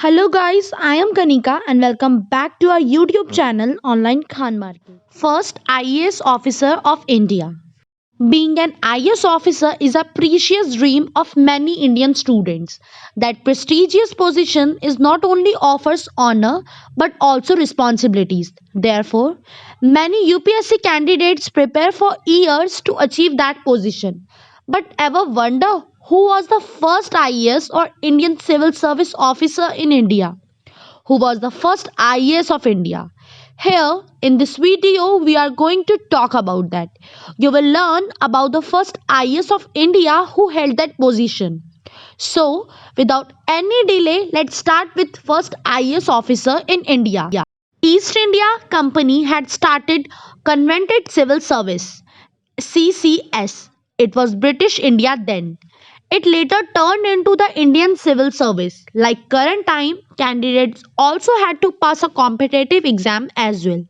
Hello guys, I am Kanika and welcome back to our YouTube channel Online Khan Market. First IAS officer of India. Being an IAS officer is a precious dream of many Indian students. That prestigious position is not only offers honor but also responsibilities. Therefore, many UPSC candidates prepare for years to achieve that position. But ever wonder who was the first IAS or Indian Civil Service officer in India? Who was the first IAS of India? Here in this video, we are going to talk about that. You will learn about the first IAS of India who held that position. So, without any delay, let's start with first IAS officer in India. East India Company had started Convented Civil Service CCS. It was British India then. It later turned into the Indian Civil Service. Like current time, candidates also had to pass a competitive exam as well.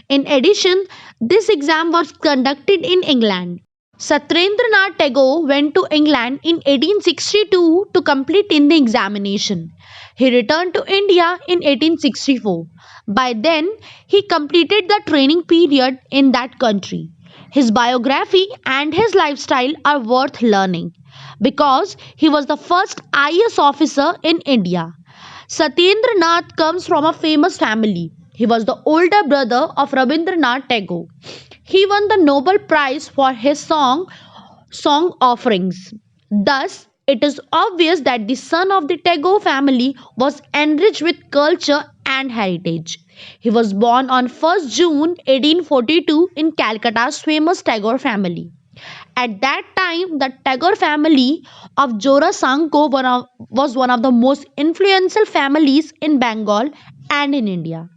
In addition, this exam was conducted in England. Satyendranath Tagore went to England in 1862 to complete in the examination. He returned to India in 1864. By then, he completed the training period in that country. His biography and his lifestyle are worth learning because he was the first IAS officer in India. Satyendranath comes from a famous family. He was the older brother of Rabindranath Tagore. He won the Nobel Prize for his song offerings. Thus, it is obvious that the son of the Tagore family was enriched with culture and heritage. He was born on 1st June 1842 in Calcutta's famous Tagore family. At that time, the Tagore family of Jorasanko was one of the most influential families in Bengal and in India.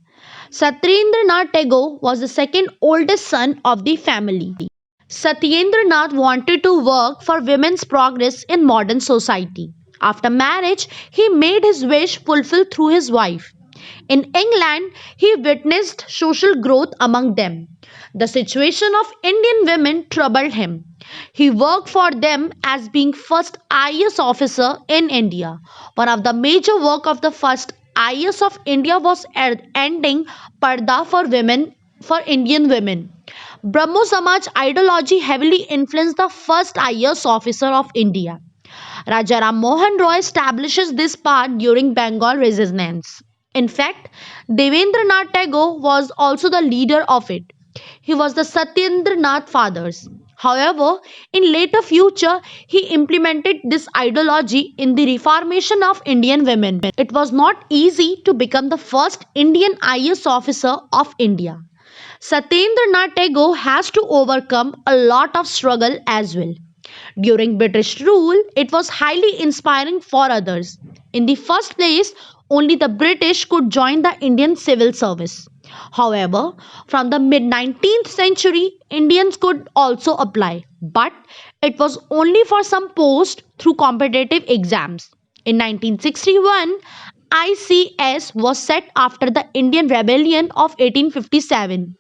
Satyendranath Tagore was the second oldest son of the family. Satyendranath wanted to work for women's progress in modern society. After marriage, he made his wish fulfilled through his wife. In England, he witnessed social growth among them. The situation of Indian women troubled him. He worked for them as being first IAS officer in India. One of the major work of the first IAS of India was ending parda for women for Indian women. Brahmo Samaj ideology heavily influenced the first IAS officer of India. Raja Ram Mohan Roy establishes this part during Bengal resistance. In fact, Devendranath Tagore was also the leader of it. He was the Satyendranath fathers. However, in later future, he implemented this ideology in the reformation of Indian women. It was not easy to become the first Indian IAS officer of India. Satyendranath Tagore has to overcome a lot of struggle as well. During British rule, it was highly inspiring for others. In the first place, only the British could join the Indian civil service. However, from the mid 19th century, Indians could also apply, but it was only for some posts through competitive exams. In 1961, ICS was set after the Indian Rebellion of 1857.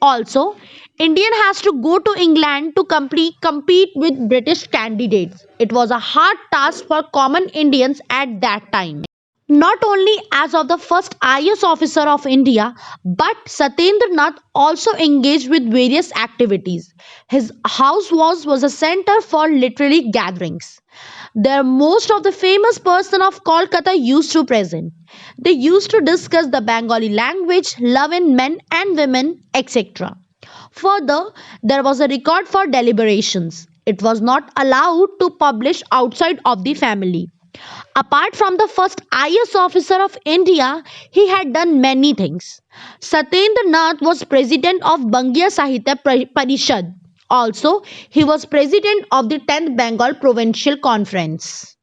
Also, Indian has to go to England to compete with British candidates. It was a hard task for common Indians at that time. Not only as of the first IAS officer of India, but Satyendranath also engaged with various activities. His house was a center for literary gatherings. There most of the famous person of Kolkata used to present. They used to discuss the Bengali language, love in men and women, etc. Further, there was a record for deliberations. It was not allowed to publish outside of the family. Apart from the first IAS officer of India, he had done many things. Satyendranath was president of Bangiya Sahitya Parishad. Also, he was president of the 10th Bengal Provincial Conference.